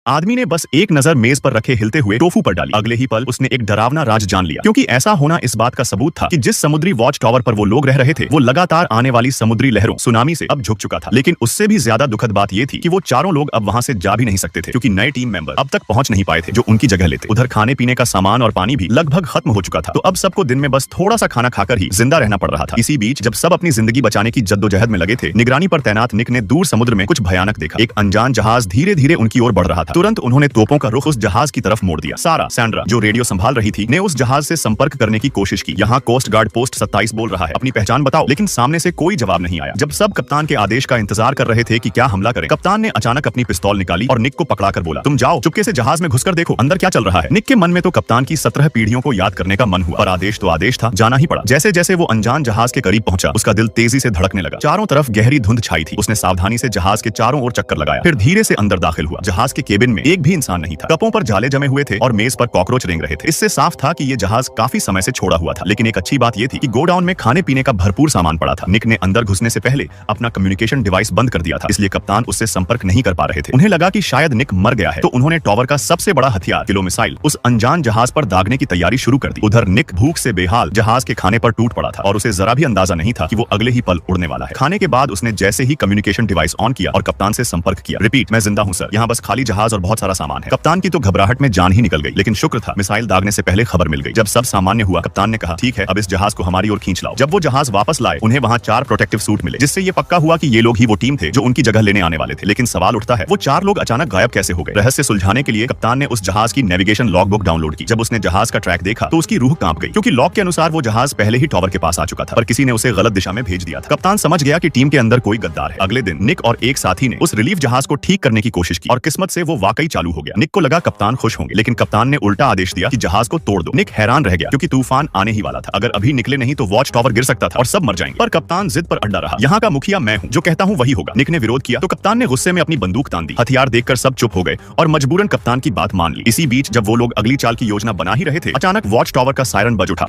आदमी ने बस एक नजर मेज पर रखे हिलते हुए टोफू पर डाली। अगले ही पल उसने एक डरावना राज जान लिया, क्योंकि ऐसा होना इस बात का सबूत था कि जिस समुद्री वॉच टावर पर वो लोग रह रहे थे वो लगातार आने वाली समुद्री लहरों सुनामी से अब झुक चुका था। लेकिन उससे भी ज्यादा दुखद बात ये थी कि वो चारों लोग अब वहां से जा भी नहीं सकते थे, क्योंकि नए टीम मेंबर अब तक पहुंच नहीं पाए थे जो उनकी जगह लेते। उधर खाने पीने का सामान और पानी भी लगभग खत्म हो चुका था, तो अब सबको दिन में बस थोड़ा सा खाना खाकर ही जिंदा रहना पड़ रहा था। इसी बीच जब सब अपनी जिंदगी बचाने की जद्दोजहद में लगे थे, निगरानी पर तैनात निक ने दूर समुद्र में कुछ भयानक देखा। एक अनजान जहाज धीरे धीरे उनकी ओर बढ़ रहा था। तुरंत उन्होंने तोपों का रुख उस जहाज की तरफ मोड़ दिया। सारा सैंड्रा, जो रेडियो संभाल रही थी, ने उस जहाज से संपर्क करने की कोशिश की। यहाँ कोस्ट गार्ड पोस्ट 27 बोल रहा है, अपनी पहचान बताओ। लेकिन सामने से कोई जवाब नहीं आया। जब सब कप्तान के आदेश का इंतजार कर रहे थे कि क्या हमला करें, कप्तान ने अचानक अपनी पिस्तौल निकाली और निक को पकड़ाकर बोला, तुम जाओ, चुपके से जहाज में घुसकर देखो अंदर क्या चल रहा है। निक के मन में तो कप्तान की 17 पीढ़ियों को याद करने का मन हुआ, पर आदेश तो आदेश था, जाना ही पड़ा। जैसे जैसे वो अनजान जहाज के करीब पहुंचा, उसका दिल तेजी से धड़कने लगा। चारों तरफ गहरी धुंध छाई थी। उसने सावधानी से जहाज के चारों ओर चक्कर लगाया, फिर धीरे से अंदर दाखिल हुआ। जहाज के केबिन में एक भी इंसान नहीं था। कपों पर जाले जमे हुए थे और मेज पर कॉकरोच रेंग रहे थे। इससे साफ था कि ये जहाज काफी समय से छोड़ा हुआ था। लेकिन एक अच्छी बात ये थी कि गोडाउन में खाने पीने का भरपूर सामान पड़ा था। निक ने अंदर घुसने से पहले अपना कम्युनिकेशन डिवाइस बंद कर दिया था, इसलिए कप्तान उससे संपर्क नहीं कर पा रहे थे। उन्हें लगा कि शायद निक मर गया है, तो उन्होंने टावर का सबसे बड़ा हथियार किलो मिसाइल उस अनजान जहाज पर दागने की तैयारी शुरू कर दी। उधर निक भूख से बेहाल जहाज के खाने पर टूट पड़ा था और उसे जरा भी अंदाजा नहीं था कि वो अगले ही पल उड़ने वाला है। खाने के बाद उसने जैसे ही कम्युनिकेशन डिवाइस ऑन किया और कप्तान से संपर्क किया, रिपीट, मैं जिंदा हूं सर, यहाँ बस खाली जहाज और बहुत सारा सामान है। कप्तान की तो घबराहट में जान ही निकल गई, लेकिन शुक्र था मिसाइल दागने से पहले खबर मिल गई। जब सब सामान्य हुआ, कप्तान ने कहा, ठीक है, अब इस जहाज को हमारी ओर खींच लाओ। जब वो जहाज वापस लाए, उन्हें वहां 4 प्रोटेक्टिव सूट मिले, जिससे ये पक्का हुआ कि ये लोग ही वो टीम थे जो उनकी जगह लेने आने वाले थे। लेकिन सवाल उठता है, वो 4 लोग अचानक गायब कैसे हो गए? रहस्य सुलझाने के लिए कप्तान ने उस जहाज की नेविगेशन लॉग बुक डाउनलोड की। जब उसने जहाज का ट्रैक देखा तो उसकी रूह कांप गई, क्योंकि लॉग के अनुसार वो जहाज पहले ही टावर के पास आ चुका था, पर किसी ने उसे गलत दिशा में भेज दिया था। कप्तान समझ गया कि टीम के अंदर कोई गद्दार है। अगले दिन निक और एक साथी ने उस रिलीफ जहाज को ठीक करने की कोशिश की और किस्मत से वो वाकई चालू हो गया। निक को लगा कप्तान खुश होंगे, लेकिन कप्तान ने उल्टा आदेश दिया कि जहाज को तोड़ दो। निक हैरान रह गया, क्योंकि तूफान आने ही वाला था। अगर अभी निकले नहीं तो वॉच टावर गिर सकता था और सब मर जाएंगे। पर कप्तान जिद पर अड्डा रहा, यहाँ का मुखिया मैं हूँ, जो कहता हूँ वही होगा। निक ने विरोध किया तो कप्तान ने गुस्से में अपनी बंदूक तान दी। हथियार देखकर सब चुप हो गए और मजबूरन कप्तान की बात मान ली। इसी बीच जब वो लोग अगली चाल की योजना बना ही रहे थे, अचानक वॉच टावर का सायरन बज उठा।